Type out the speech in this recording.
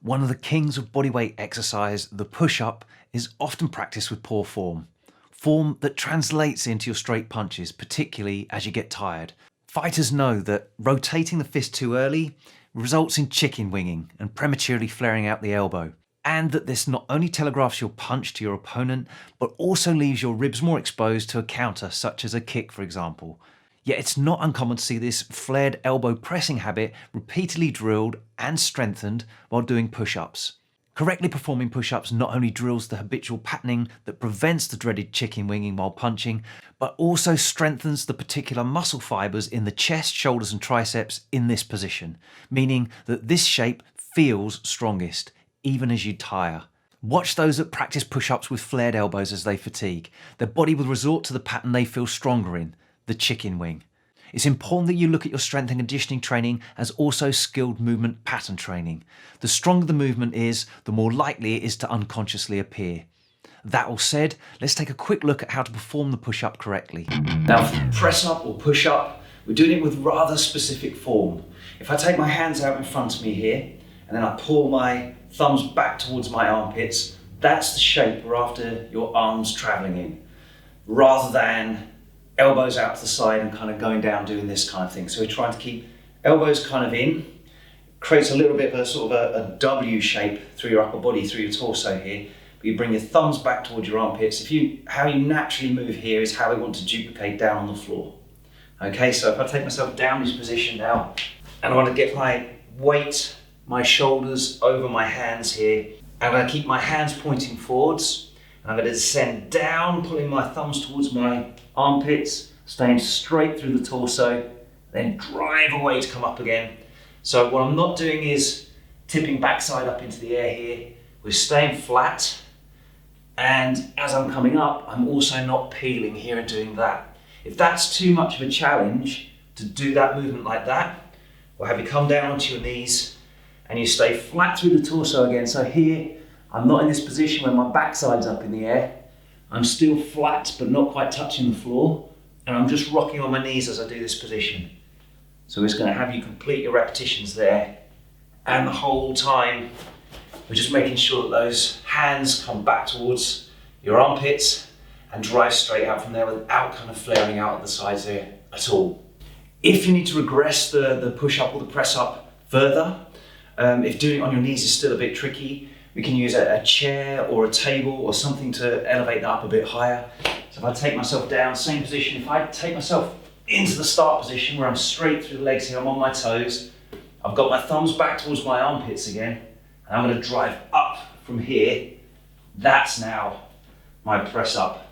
One of the kings of bodyweight exercise, the push-up, is often practiced with poor form. Form that translates into your straight punches, particularly as you get tired. Fighters know that rotating the fist too early results in chicken winging and prematurely flaring out the elbow. And that this not only telegraphs your punch to your opponent, but also leaves your ribs more exposed to a counter, such as a kick, for example. Yet it's not uncommon to see this flared elbow pressing habit repeatedly drilled and strengthened while doing push-ups. Correctly performing push-ups not only drills the habitual patterning that prevents the dreaded chicken winging while punching, but also strengthens the particular muscle fibres in the chest, shoulders and triceps in this position, meaning that this shape feels strongest, even as you tire. Watch those that practice push-ups with flared elbows as they fatigue. Their body will resort to the pattern they feel stronger in, the chicken wing. It's important that you look at your strength and conditioning training as also skilled movement pattern training. The stronger the movement is, the more likely it is to unconsciously appear. That all said, let's take a quick look at how to perform the push-up correctly. Now for the press-up or push-up, we're doing it with rather specific form. If I take my hands out in front of me here, and then I pull my thumbs back towards my armpits, that's the shape we're after your arms traveling in, rather than elbows out to the side and kind of going down doing this kind of thing. So we're trying to keep elbows kind of in, creates a little bit of a sort of a W shape through your upper body, through your torso here. But you bring your thumbs back towards your armpits. How you naturally move here is how we want to duplicate down on the floor. Okay, so if I take myself down this position now, and I want to get my weight, my shoulders over my hands here, I'm going to keep my hands pointing forwards. I'm going to descend down, pulling my thumbs towards my armpits, staying straight through the torso, then drive away to come up again. So what I'm not doing is tipping backside up into the air here. We're staying flat, and as I'm coming up, I'm also not peeling here and doing that. If that's too much of a challenge to do that movement like that, we'll have you come down onto your knees and you stay flat through the torso again. So here, I'm not in this position where my backside's up in the air. I'm still flat, but not quite touching the floor. And I'm just rocking on my knees as I do this position. So we're just gonna have you complete your repetitions there. And the whole time, we're just making sure that those hands come back towards your armpits and drive straight out from there without kind of flaring out at the sides there at all. If you need to regress the push-up or the press-up further, if doing it on your knees is still a bit tricky, we can use a chair or a table or something to elevate that up a bit higher. So if I take myself down, same position, if I take myself into the start position where I'm straight through the legs here, I'm on my toes, I've got my thumbs back towards my armpits again, and I'm going to drive up from here. That's now my press up.